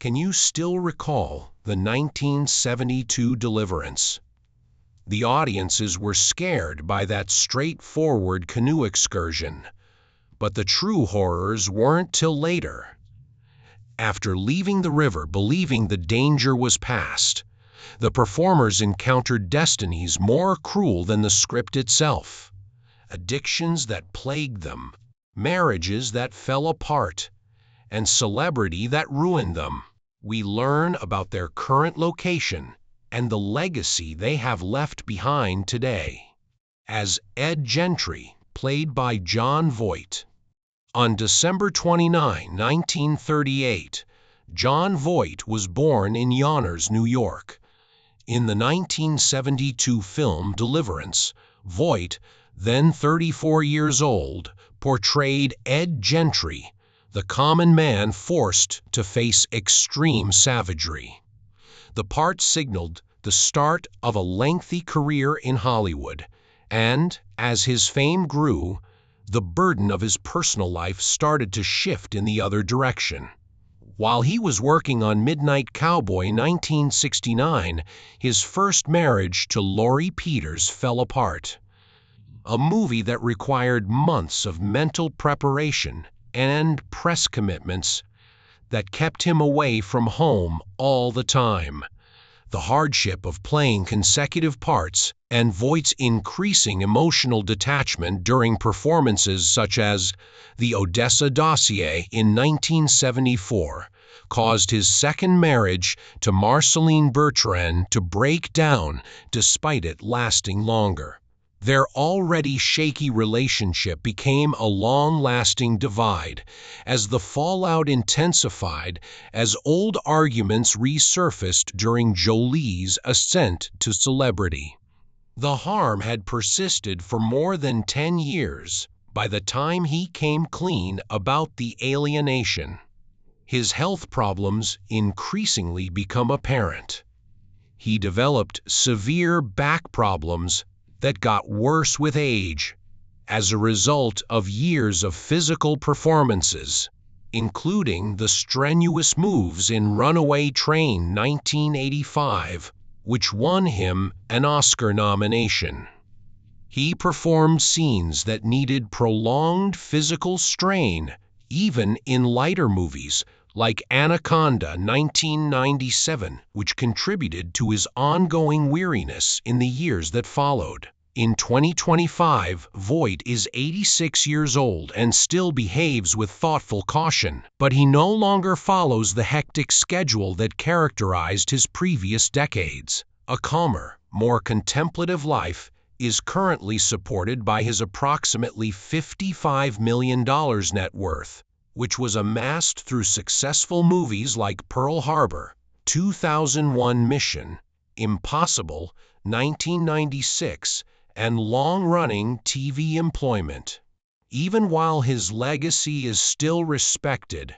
Can you still recall the 1972 Deliverance? The audiences were scared by that straightforward canoe excursion, but the true horrors weren't till later. After leaving the river believing the danger was past, the performers encountered destinies more cruel than the script itself. Addictions that plagued them, marriages that fell apart, and celebrity that ruined them. We learn about their current location and the legacy they have left behind today. As Ed Gentry, played by Jon Voight. On December 29, 1938, Jon Voight was born in Yonkers, New York. In the 1972 film Deliverance, Voight, then 34 years old, portrayed Ed Gentry, the common man forced to face extreme savagery. The part signaled the start of a lengthy career in Hollywood, and, as his fame grew, the burden of his personal life started to shift in the other direction. While he was working on Midnight Cowboy 1969, his first marriage to Laurie Peters fell apart. A movie that required months of mental preparation and press commitments that kept him away from home all the time. The hardship of playing consecutive parts and Voight's increasing emotional detachment during performances such as The Odessa Dossier in 1974 caused his second marriage to Marceline Bertrand to break down despite it lasting longer. Their already shaky relationship became a long-lasting divide as the fallout intensified as old arguments resurfaced during Jolie's ascent to celebrity. The harm had persisted for more than 10 years by the time he came clean about the alienation. His health problems increasingly become apparent. He developed severe back problems that got worse with age as a result of years of physical performances, including the strenuous moves in Runaway Train 1985, which won him an Oscar nomination. He performed scenes that needed prolonged physical strain, even in lighter movies like Anaconda 1997, which contributed to his ongoing weariness in the years that followed. In 2025, Voight is 86 years old and still behaves with thoughtful caution, but he no longer follows the hectic schedule that characterized his previous decades. A calmer, more contemplative life is currently supported by his approximately $55 million net worth, which was amassed through successful movies like Pearl Harbor, 2001 Mission, Impossible, 1996, and long-running TV employment. Even while his legacy is still respected,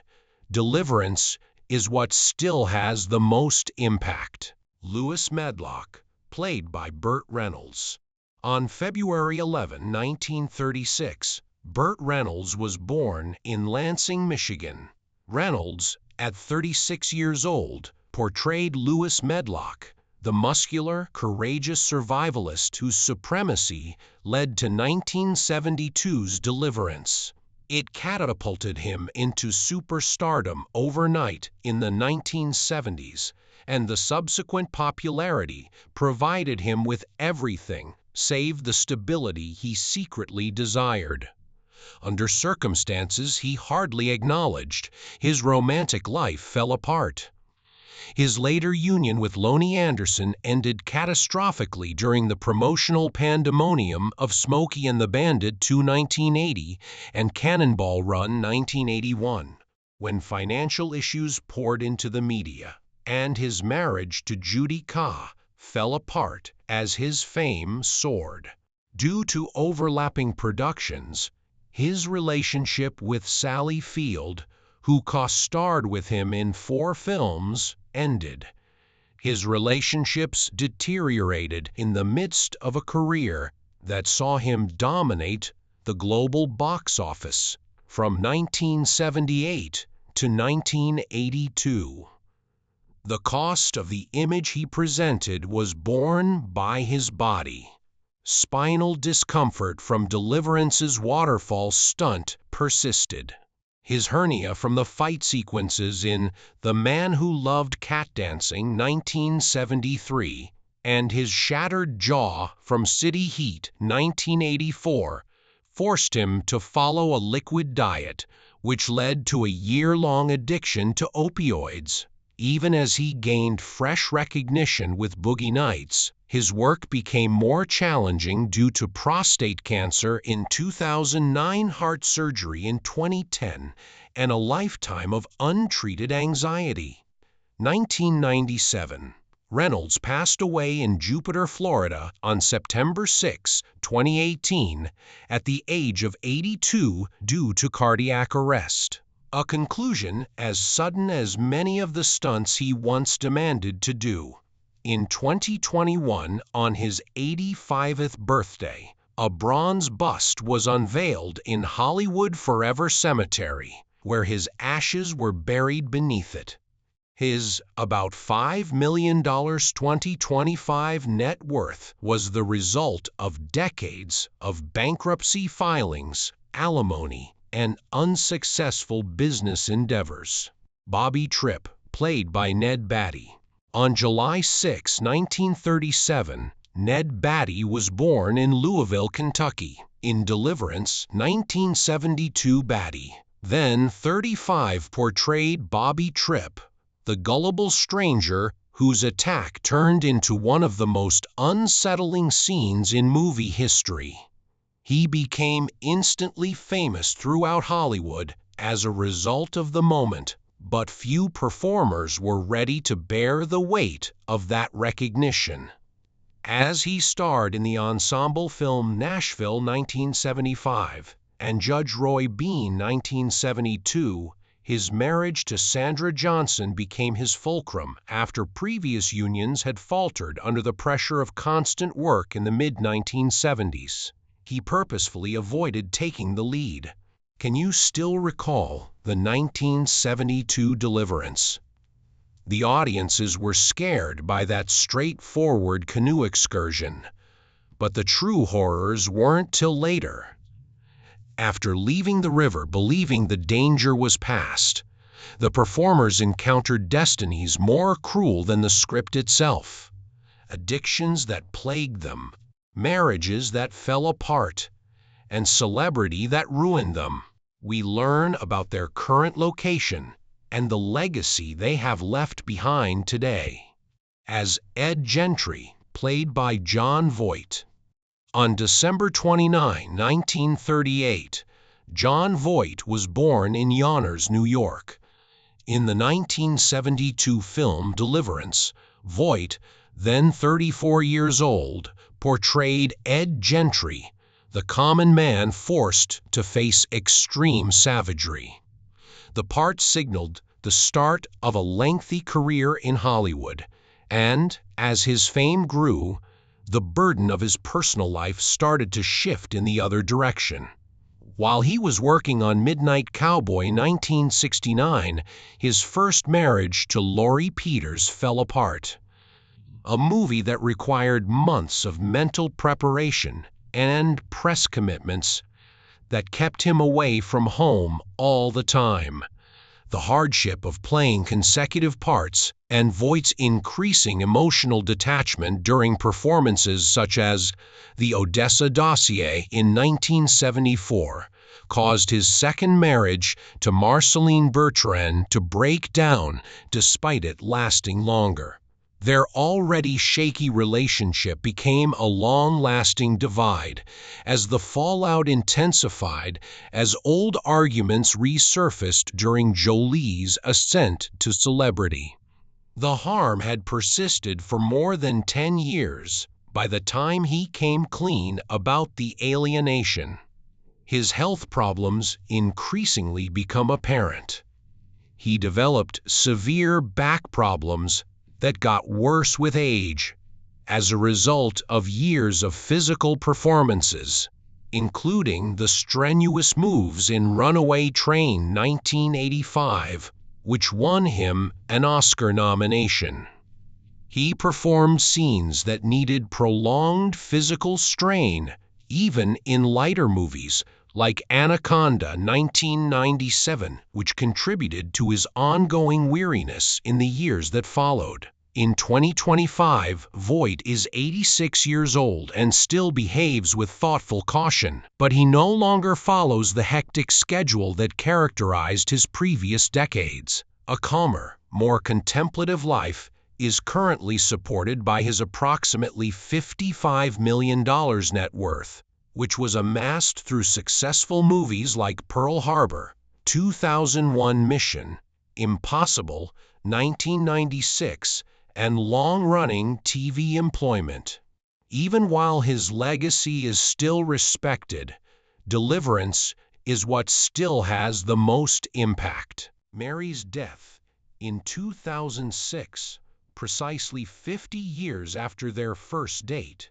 Deliverance is what still has the most impact. Louis Medlock, played by Burt Reynolds. On February 11, 1936, Burt Reynolds was born in Lansing, Michigan. Reynolds, at 36 years old, portrayed Louis Medlock, the muscular, courageous survivalist whose supremacy led to 1972's Deliverance. It catapulted him into superstardom overnight in the 1970s, and the subsequent popularity provided him with everything save the stability he secretly desired. Under circumstances he hardly acknowledged, his romantic life fell apart. His later union with Lonnie Anderson ended catastrophically during the promotional pandemonium of Smokey and the Bandit 2 1980 and Cannonball Run 1981, when financial issues poured into the media, and his marriage to Judy Ka fell apart as his fame soared. Due to overlapping productions, his relationship with Sally Field, who co-starred with him in 4 films, ended. His relationships deteriorated in the midst of a career that saw him dominate the global box office from 1978 to 1982. The cost of the image he presented was borne by his body. Spinal discomfort from Deliverance's waterfall stunt persisted. His hernia from the fight sequences in The Man Who Loved Cat Dancing 1973 and his shattered jaw from City Heat 1984 forced him to follow a liquid diet, which led to a year-long addiction to opioids. Even as he gained fresh recognition with Boogie Nights, his work became more challenging due to prostate cancer in 2009, heart surgery in 2010, and a lifetime of untreated anxiety. 1997. Reynolds passed away in Jupiter, Florida on September 6, 2018, at the age of 82 due to cardiac arrest. A conclusion as sudden as many of the stunts he once demanded to do. In 2021, on his 85th birthday, a bronze bust was unveiled in Hollywood Forever Cemetery, where his ashes were buried beneath it. His about $5 million 2025 net worth was the result of decades of bankruptcy filings, alimony, and unsuccessful business endeavors. Bobby Tripp, played by Ned Beatty. On July 6, 1937, Ned Beatty was born in Louisville, Kentucky. In Deliverance 1972, Beatty, then 35, portrayed Bobby Tripp, the gullible stranger whose attack turned into one of the most unsettling scenes in movie history. He became instantly famous throughout Hollywood as a result of the moment, but few performers were ready to bear the weight of that recognition. As he starred in the ensemble film Nashville 1975 and Judge Roy Bean 1972, his marriage to Sandra Johnson became his fulcrum after previous unions had faltered under the pressure of constant work in the mid-1970s. He purposefully avoided taking the lead. Can you still recall the 1972 Deliverance? The audiences were scared by that straightforward canoe excursion, but the true horrors weren't till later. After leaving the river believing the danger was past, the performers encountered destinies more cruel than the script itself. Addictions that plagued them, marriages that fell apart, and celebrity that ruined them. We learn about their current location and the legacy they have left behind today. As Ed Gentry, played by Jon Voight. On December 29, 1938, Jon Voight was born in Yonkers, New York. In the 1972 film Deliverance, Voight, then 34 years old, portrayed Ed Gentry, the common man forced to face extreme savagery. The part signaled the start of a lengthy career in Hollywood, and, as his fame grew, the burden of his personal life started to shift in the other direction. While he was working on Midnight Cowboy 1969, his first marriage to Laurie Peters fell apart. A movie that required months of mental preparation and press commitments that kept him away from home all the time. The hardship of playing consecutive parts and Voight's increasing emotional detachment during performances such as The Odessa Dossier in 1974 caused his second marriage to Marceline Bertrand to break down despite it lasting longer. Their already shaky relationship became a long-lasting divide as the fallout intensified as old arguments resurfaced during Jolie's ascent to celebrity. The harm had persisted for more than 10 years by the time he came clean about the alienation. His health problems increasingly become apparent. He developed severe back problems that got worse with age as a result of years of physical performances, including the strenuous moves in Runaway Train 1985, which won him an Oscar nomination. He performed scenes that needed prolonged physical strain, even in lighter movies like Anaconda 1997, which contributed to his ongoing weariness in the years that followed. In 2025, Voight is 86 years old and still behaves with thoughtful caution, but he no longer follows the hectic schedule that characterized his previous decades. A calmer, more contemplative life is currently supported by his approximately $55 million net worth, which was amassed through successful movies like Pearl Harbor, 2001 Mission, Impossible, 1996, and long-running TV employment. Even while his legacy is still respected, Deliverance is what still has the most impact. Mary's death in 2006, precisely 50 years after their first date,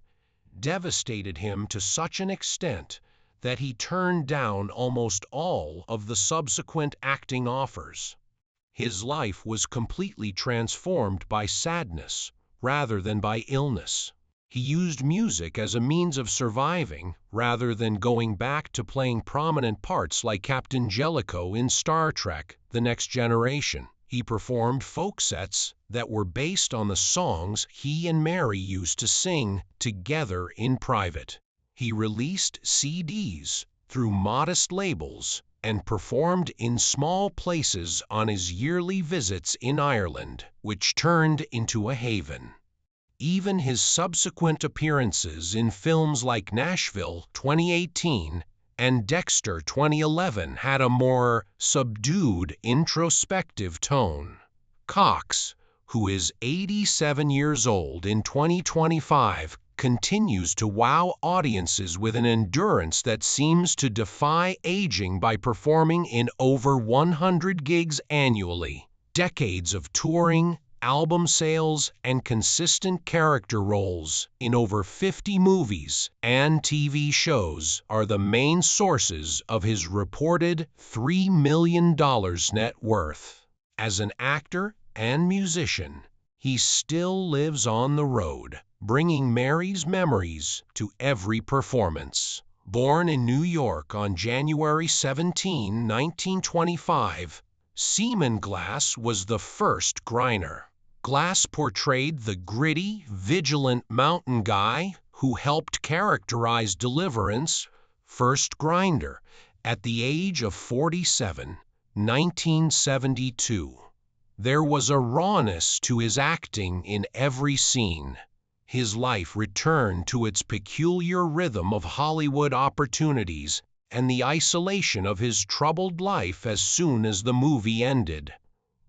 devastated him to such an extent that he turned down almost all of the subsequent acting offers. His life was completely transformed by sadness rather than by illness. He used music as a means of surviving rather than going back to playing prominent parts like Captain Jellicoe in Star Trek: The Next Generation. He performed folk sets that were based on the songs he and Mary used to sing together in private. He released CDs through modest labels and performed in small places on his yearly visits in Ireland, which turned into a haven. Even his subsequent appearances in films like Nashville 2018 and Dexter 2011 had a more subdued, introspective tone. Cox, who is 87 years old in 2025, continues to wow audiences with an endurance that seems to defy aging by performing in over 100 gigs annually. Decades of touring, album sales, and consistent character roles in over 50 movies and TV shows are the main sources of his reported $3 million net worth. As an actor and musician, he still lives on the road, bringing Mary's memories to every performance. Born in New York on January 17, 1925, Seaman Glass was the first Griner. Glass portrayed the gritty, vigilant mountain guy who helped characterize Deliverance, first Grinder, at the age of 47, 1972. There was a rawness to his acting in every scene. His life returned to its peculiar rhythm of Hollywood opportunities and the isolation of his troubled life as soon as the movie ended.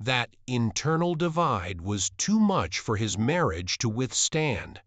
That internal divide was too much for his marriage to withstand.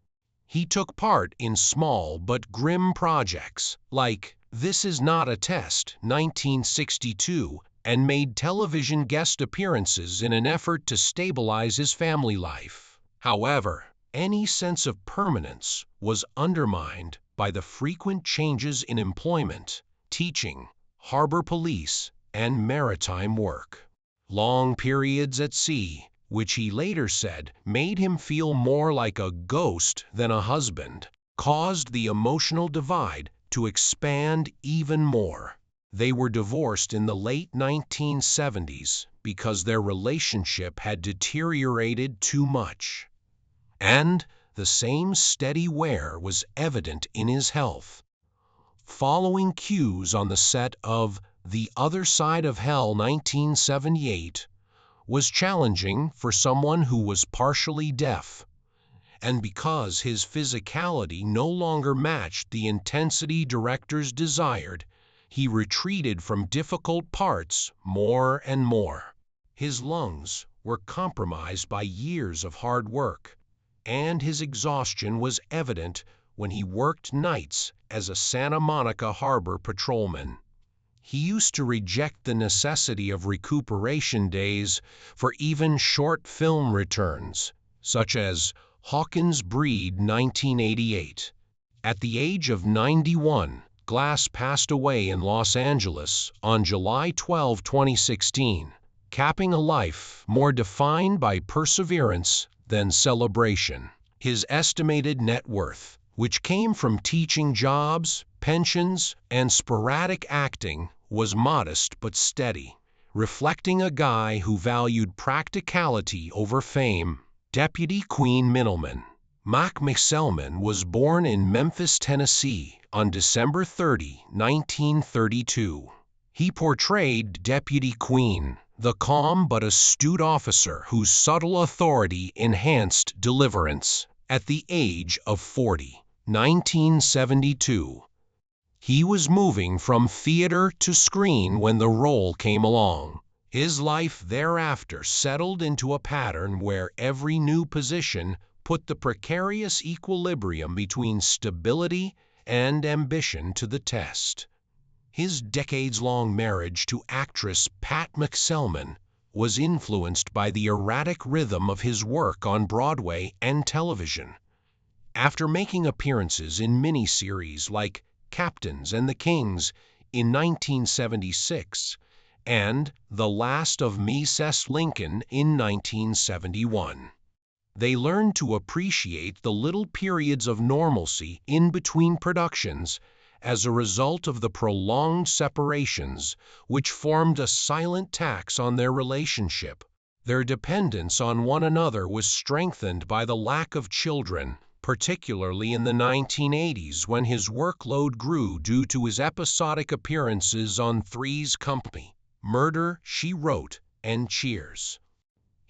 He took part in small but grim projects like This Is Not a Test, 1962, and made television guest appearances in an effort to stabilize his family life. However, any sense of permanence was undermined by the frequent changes in employment, teaching, harbor police, and maritime work. Long periods at sea, which he later said made him feel more like a ghost than a husband, caused the emotional divide to expand even more. They were divorced in the late 1970s because their relationship had deteriorated too much. And the same steady wear was evident in his health. Following cues on the set of The Other Side of Hell 1978 was challenging for someone who was partially deaf, and because his physicality no longer matched the intensity directors desired, he retreated from difficult parts more and more. His lungs were compromised by years of hard work, and his exhaustion was evident when he worked nights as a Santa Monica harbor patrolman. He used to reject the necessity of recuperation days for even short film returns, such as Hawkins' Breed 1988. At the age of 91, Glass passed away in Los Angeles on July 12, 2016. capping a life more defined by perseverance than celebration. His estimated net worth, which came from teaching jobs, pensions, and sporadic acting, was modest but steady, reflecting a guy who valued practicality over fame. Deputy Queen Middleman. Mac McSelman was born in Memphis, Tennessee, on December 30, 1932. He portrayed Deputy Queen, the calm but astute officer whose subtle authority enhanced Deliverance. At the age of 40, 1972, he was moving from theater to screen when the role came along. His life thereafter settled into a pattern where every new position put the precarious equilibrium between stability and ambition to the test. His decades-long marriage to actress Pat McSelman was influenced by the erratic rhythm of his work on Broadway and television. After making appearances in miniseries like Captains and the Kings in 1976 and The Last of Mrs. Lincoln in 1971, they learned to appreciate the little periods of normalcy in between productions as a result of the prolonged separations, which formed a silent tax on their relationship. Their dependence on one another was strengthened by the lack of children, particularly in the 1980s when his workload grew due to his episodic appearances on Three's Company, Murder, She Wrote, and Cheers.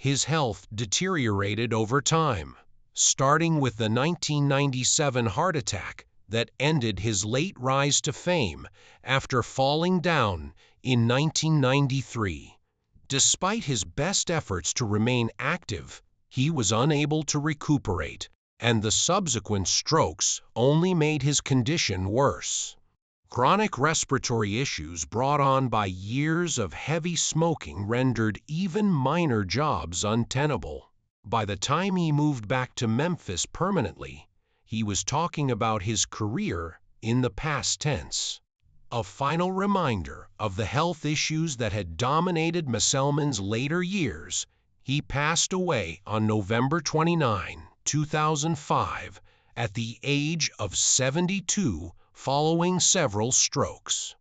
His health deteriorated over time, starting with the 1997 heart attack that ended his late rise to fame after falling down in 1993. Despite his best efforts to remain active, he was unable to recuperate, and the subsequent strokes only made his condition worse. Chronic respiratory issues brought on by years of heavy smoking rendered even minor jobs untenable. By the time he moved back to Memphis permanently, he was talking about his career in the past tense. A final reminder of the health issues that had dominated McSelman's later years, he passed away on November 29, 2005, at the age of 72, following several strokes.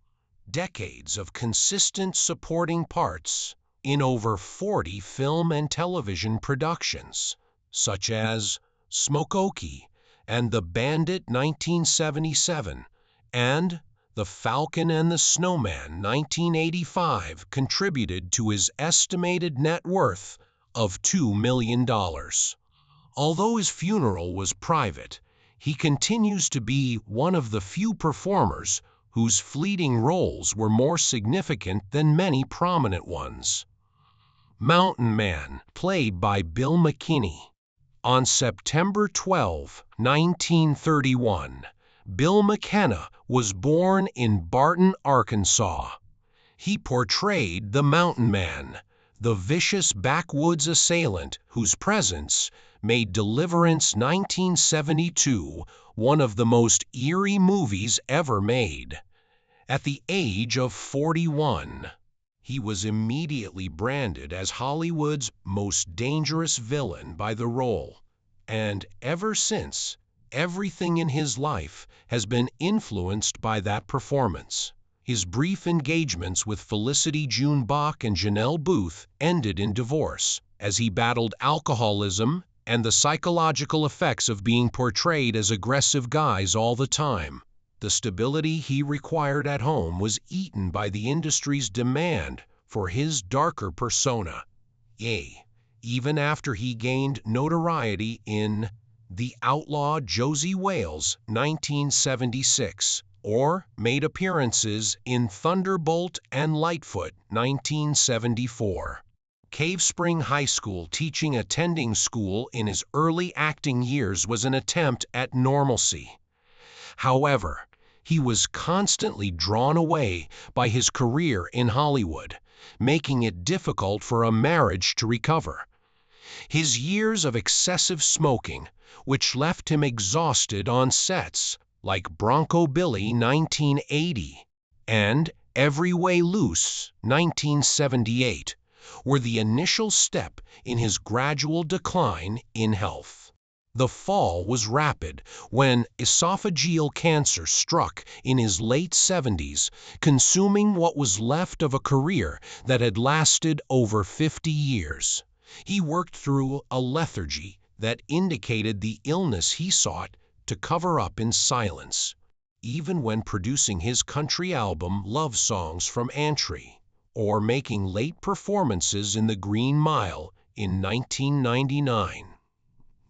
Decades of consistent supporting parts in over 40 film and television productions, such as Smokey and The Bandit 1977 and The Falcon and the Snowman 1985, contributed to his estimated net worth of $2 million. Although his funeral was private, he continues to be one of the few performers whose fleeting roles were more significant than many prominent ones. Mountain Man, played by Bill McKinney. On September 12, 1931, Bill McKenna was born in Barton, Arkansas. He portrayed the Mountain Man, the vicious backwoods assailant whose presence made Deliverance 1972 one of the most eerie movies ever made. At the age of 41, he was immediately branded as Hollywood's most dangerous villain by the role, and ever since, everything in his life has been influenced by that performance. His brief engagements with Felicity June Bach and Janelle Booth ended in divorce, as he battled alcoholism and the psychological effects of being portrayed as aggressive guys all the time. The stability he required at home was eaten by the industry's demand for his darker persona. Even after he gained notoriety in The Outlaw Josie Wales 1976, or made appearances in Thunderbolt and Lightfoot 1974. Cave Spring High School teaching attending school in his early acting years was an attempt at normalcy. However, he was constantly drawn away by his career in Hollywood, making it difficult for a marriage to recover. His years of excessive smoking, which left him exhausted on sets like Bronco Billy 1980 and Every Way Loose 1978, were the initial step in his gradual decline in health. The fall was rapid when esophageal cancer struck in his late 70s, consuming what was left of a career that had lasted over 50 years. He worked through a lethargy that indicated the illness he sought to cover up in silence, even when producing his country album Love Songs from Antry, or making late performances in the Green Mile in 1999.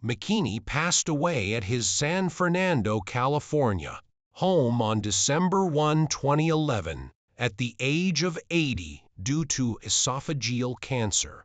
McKinney passed away at his San Fernando, California, home on December 1, 2011, at the age of 80 due to esophageal cancer.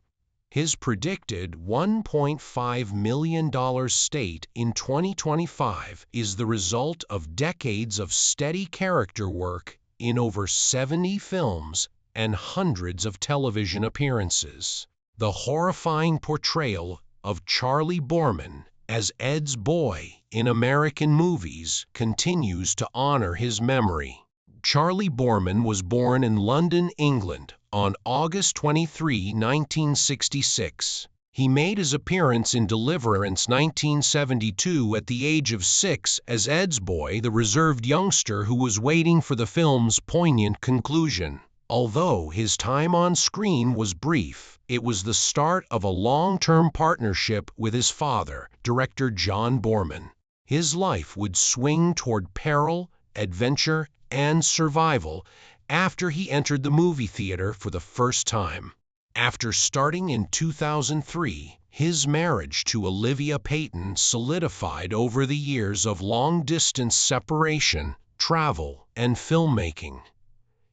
His predicted $1.5 million state in 2025 is the result of decades of steady character work in over 70 films and hundreds of television appearances. The horrifying portrayal of Charlie Borman as Ed's boy in American movies continues to honor his memory. Charlie Borman was born in London, England, on August 23, 1966. He made his appearance in Deliverance 1972 at the age of 6 as Ed's boy, the reserved youngster who was waiting for the film's poignant conclusion. Although his time on screen was brief, it was the start of a long-term partnership with his father, director John Borman. His life would swing toward peril, adventure, and survival after he entered the movie theater for the first time. After starting in 2003, his marriage to Olivia Payton solidified over the years of long-distance separation, travel, and filmmaking.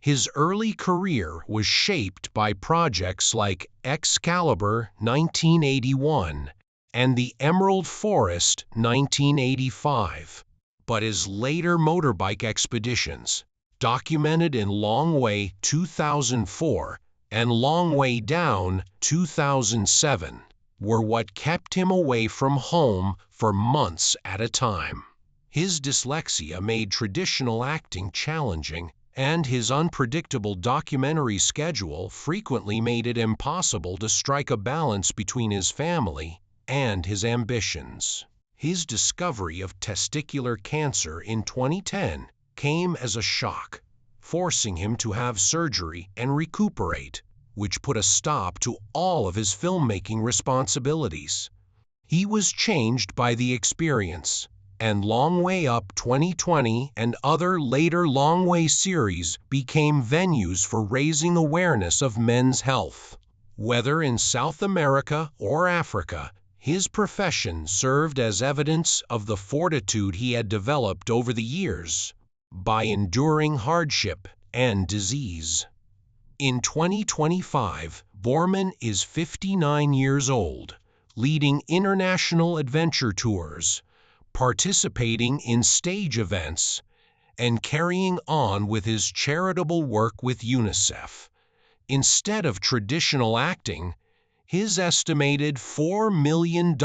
His early career was shaped by projects like Excalibur 1981 and The Emerald Forest 1985, but his later motorbike expeditions, documented in Long Way 2004 and Long Way Down 2007, were what kept him away from home for months at a time. His dyslexia made traditional acting challenging, and his unpredictable documentary schedule frequently made it impossible to strike a balance between his family and his ambitions. His discovery of testicular cancer in 2010 came as a shock, forcing him to have surgery and recuperate, which put a stop to all of his filmmaking responsibilities. He was changed by the experience, and Long Way Up 2020 and other later Long Way series became venues for raising awareness of men's health. Whether in South America or Africa, his profession served as evidence of the fortitude he had developed over the years by enduring hardship and disease. In 2025, Borman is 59 years old, leading international adventure tours, participating in stage events, and carrying on with his charitable work with UNICEF. Instead of traditional acting, his estimated $4 million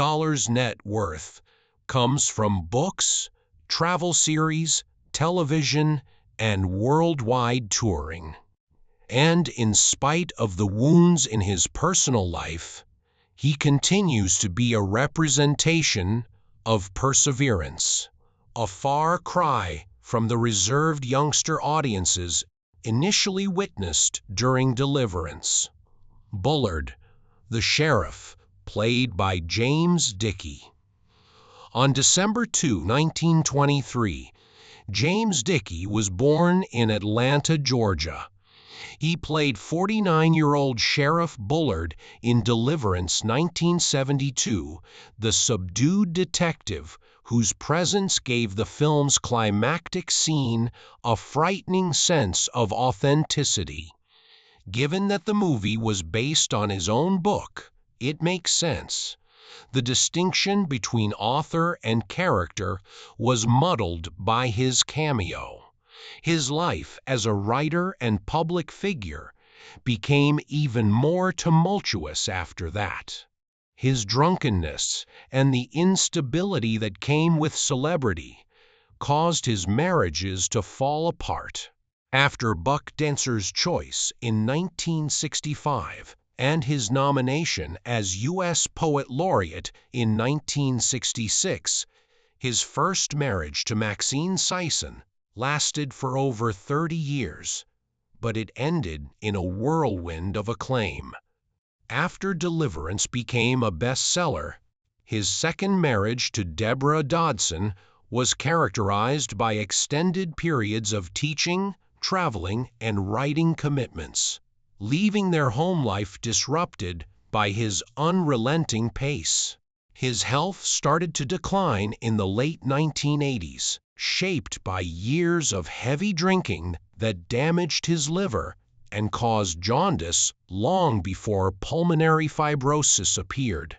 net worth comes from books, travel series, television, and worldwide touring. And in spite of the wounds in his personal life, he continues to be a representation of perseverance, a far cry from the reserved youngster audiences initially witnessed during Deliverance. Bullard, the sheriff, played by James Dickey. On December 2, 1923, James Dickey was born in Atlanta, Georgia. He played 49-year-old Sheriff Bullard in Deliverance 1972, the subdued detective whose presence gave the film's climactic scene a frightening sense of authenticity. Given that the movie was based on his own book, it makes sense. The distinction between author and character was muddled by his cameo. His life as a writer and public figure became even more tumultuous after that. His drunkenness and the instability that came with celebrity caused his marriages to fall apart. After Buck Dancer's Choice in 1965 and his nomination as U.S. Poet Laureate in 1966. His first marriage to Maxine Sisson lasted for over 30 years, but it ended in a whirlwind of acclaim. After Deliverance became a bestseller, his second marriage to Deborah Dodson was characterized by extended periods of teaching, traveling, and writing commitments, leaving their home life disrupted by his unrelenting pace. His health started to decline in the late 1980s, shaped by years of heavy drinking that damaged his liver and caused jaundice long before pulmonary fibrosis appeared.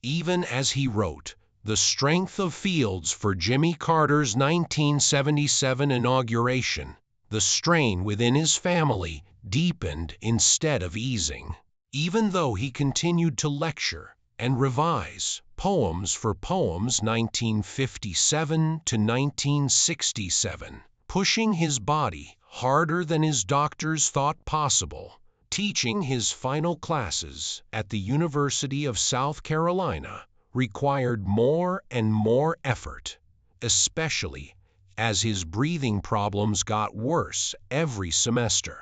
Even as he wrote The Strength of Fields for Jimmy Carter's 1977 inauguration, the strain within his family deepened instead of easing. Even though he continued to lecture and revise Poems for Poems 1957 to 1967, pushing his body harder than his doctors thought possible. Teaching his final classes at the University of South Carolina required more and more effort, especially as his breathing problems got worse every semester.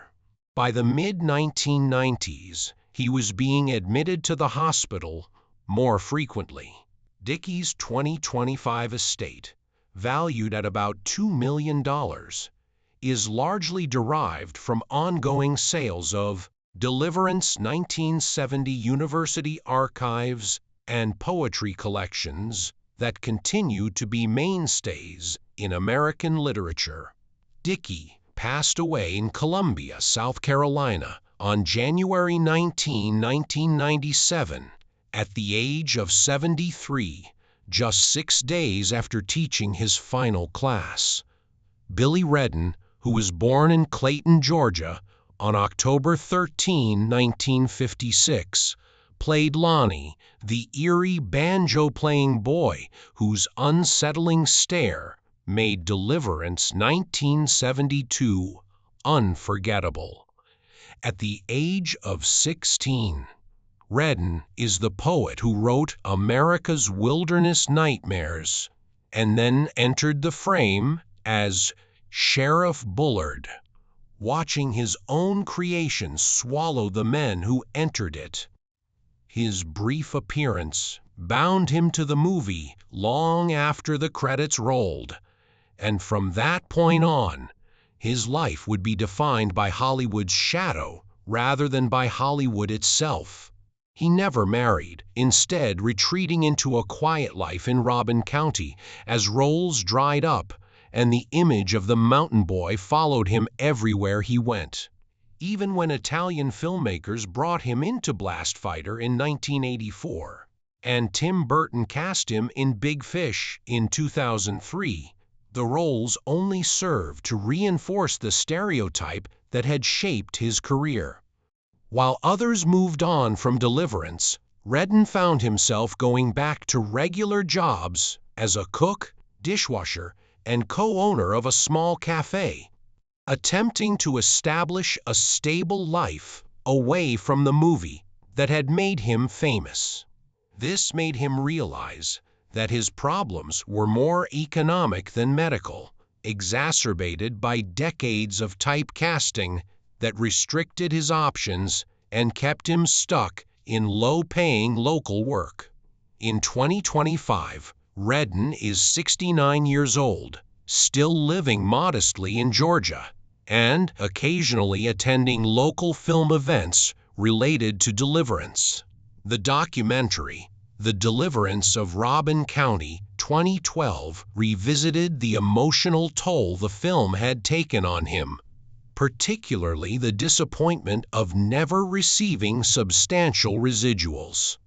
By the mid-1990s, he was being admitted to the hospital more frequently. Dickey's 2025 estate, valued at about $2 million, is largely derived from ongoing sales of Deliverance 1970 University archives and poetry collections that continue to be mainstays in American literature. Dickey passed away in Columbia, South Carolina, on January 19, 1997, at the age of 73, just 6 days after teaching his final class. Billy Redden, who was born in Clayton, Georgia, on October 13, 1956, played Lonnie, the eerie banjo-playing boy whose unsettling stare made Deliverance 1972 unforgettable. At the age of 16, Redden is the poet who wrote America's Wilderness Nightmares and then entered the frame as Sheriff Bullard, watching his own creation swallow the men who entered it. His brief appearance bound him to the movie long after the credits rolled, and from that point on, his life would be defined by Hollywood's shadow rather than by Hollywood itself. He never married, instead retreating into a quiet life in Robin County as roles dried up and the image of the mountain boy followed him everywhere he went. Even when Italian filmmakers brought him into Blast Fighter in 1984, and Tim Burton cast him in Big Fish in 2003, the roles only served to reinforce the stereotype that had shaped his career. While others moved on from Deliverance, Redden found himself going back to regular jobs as a cook, dishwasher, and co-owner of a small cafe, attempting to establish a stable life away from the movie that had made him famous. This made him realize that his problems were more economic than medical, exacerbated by decades of typecasting that restricted his options and kept him stuck in low-paying local work. In 2025, Redden is 69 years old, still living modestly in Georgia, and occasionally attending local film events related to Deliverance. The documentary, The Deliverance of Robin County, 2012, revisited the emotional toll the film had taken on him, particularly the disappointment of never receiving substantial residuals.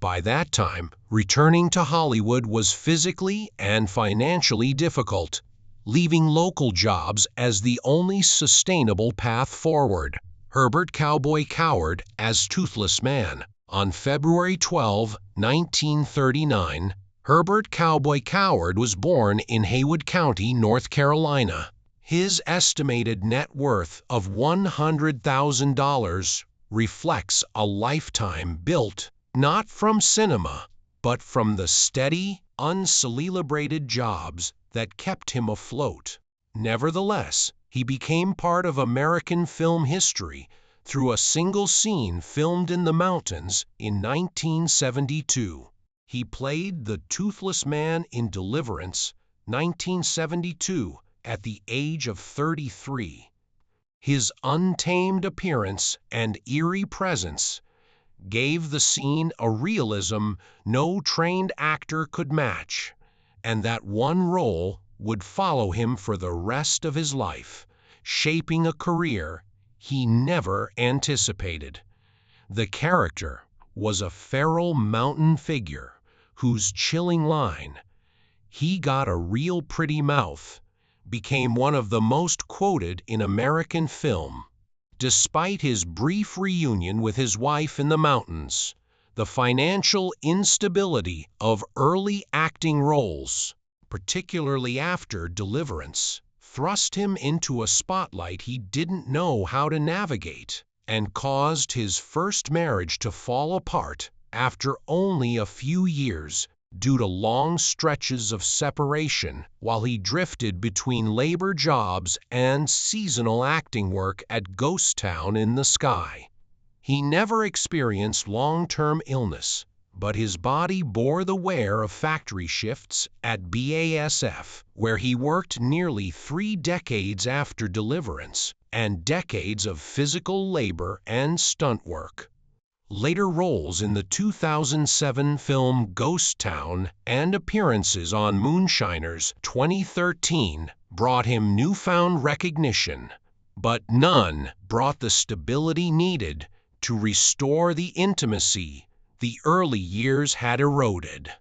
By that time, returning to Hollywood was physically and financially difficult, leaving local jobs as the only sustainable path forward. Herbert Cowboy Coward as Toothless Man. On February 12, 1939, Herbert Cowboy Coward was born in Haywood County, North Carolina. His estimated net worth of $100,000 reflects a lifetime built not from cinema, but from the steady, uncelebrated jobs that kept him afloat. Nevertheless, he became part of American film history through a single scene filmed in the mountains in 1972. He played the Toothless Man in Deliverance, 1972, at the age of 33. His untamed appearance and eerie presence gave the scene a realism no trained actor could match, and that one role would follow him for the rest of his life, shaping a career he never anticipated. The character was a feral mountain figure whose chilling line, "He got a real pretty mouth," became one of the most quoted in American film. Despite his brief reunion with his wife in the mountains, the financial instability of early acting roles, particularly after Deliverance, thrust him into a spotlight he didn't know how to navigate, and caused his first marriage to fall apart after only a few years due to long stretches of separation while he drifted between labor jobs and seasonal acting work at Ghost Town in the Sky. He never experienced long-term illness, but his body bore the wear of factory shifts at BASF, where he worked nearly 3 decades after Deliverance, and decades of physical labor and stunt work. Later roles in the 2007 film Ghost Town and appearances on Moonshiners 2013 brought him newfound recognition, but none brought the stability needed to restore the intimacy the early years had eroded.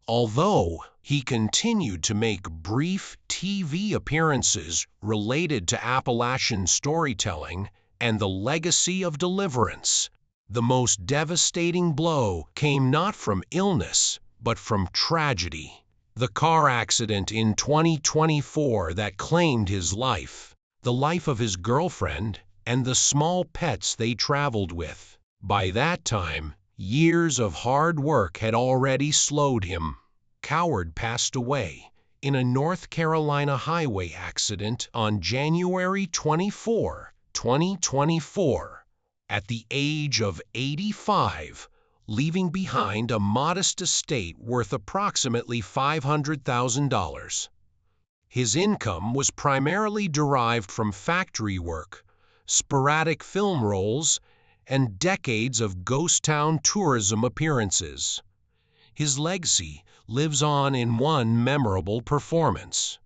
Although he continued to make brief TV appearances related to Appalachian storytelling and the legacy of Deliverance, the most devastating blow came not from illness, but from tragedy. The car accident in 2024 that claimed his life, the life of his girlfriend, and the small pets they traveled with. By that time, years of hard work had already slowed him. Coward passed away in a North Carolina highway accident on January 24, 2024. At the age of 85, leaving behind a modest estate worth approximately $500,000. His income was primarily derived from factory work, sporadic film roles, and decades of ghost town tourism appearances. His legacy lives on in one memorable performance.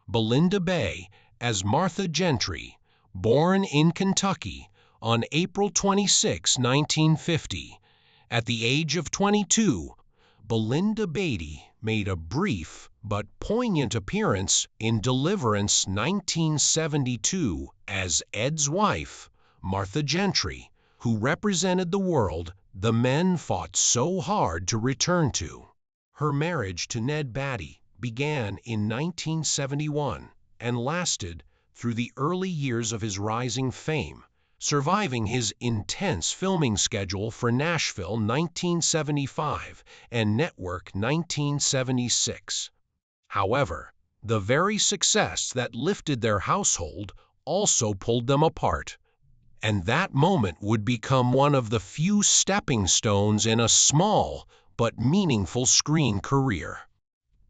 Belinda Bay as Martha Gentry, born in Kentucky, on April 26, 1950, at the age of 22, Belinda Beatty made a brief but poignant appearance in Deliverance 1972 as Ed's wife, Martha Gentry, who represented the world the men fought so hard to return to. Her marriage to Ned Beatty began in 1971 and lasted through the early years of his rising fame, surviving his intense filming schedule for Nashville 1975 and Network 1976. However, the very success that lifted their household also pulled them apart, and that moment would become one of the few stepping stones in a small but meaningful screen career.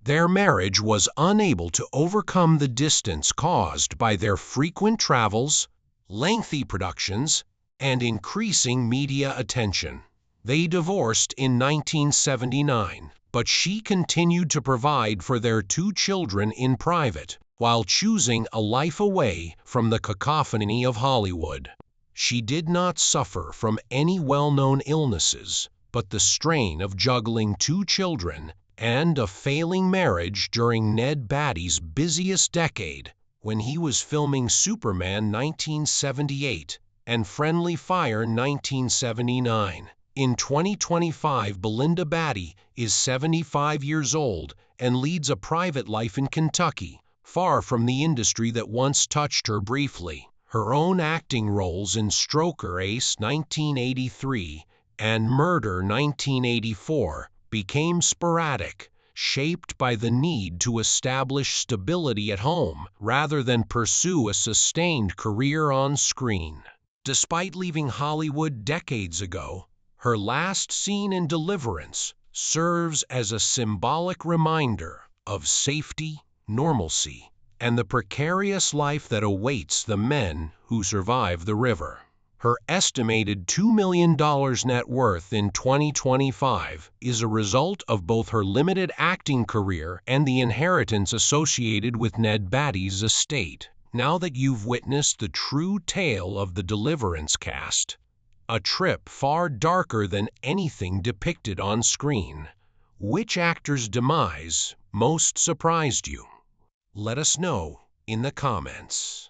Their marriage was unable to overcome the distance caused by their frequent travels, lengthy productions, and increasing media attention. They divorced in 1979, but she continued to provide for their 2 children in private, while choosing a life away from the cacophony of Hollywood. She did not suffer from any well-known illnesses, but the strain of juggling 2 children and a failing marriage during Ned Beatty's busiest decade, when he was filming Superman 1978 and Friendly Fire 1979. In 2025, Belinda Beatty is 75 years old and leads a private life in Kentucky, far from the industry that once touched her briefly. Her own acting roles in Stroker Ace 1983 and Murder 1984 became sporadic, shaped by the need to establish stability at home rather than pursue a sustained career on screen. Despite leaving Hollywood decades ago, her last scene in Deliverance serves as a symbolic reminder of safety, normalcy, and the precarious life that awaits the men who survive the river. Her estimated $2 million net worth in 2025 is a result of both her limited acting career and the inheritance associated with Ned Beatty's estate. Now that you've witnessed the true tale of the Deliverance cast, a trip far darker than anything depicted on screen, which actor's demise most surprised you? Let us know in the comments.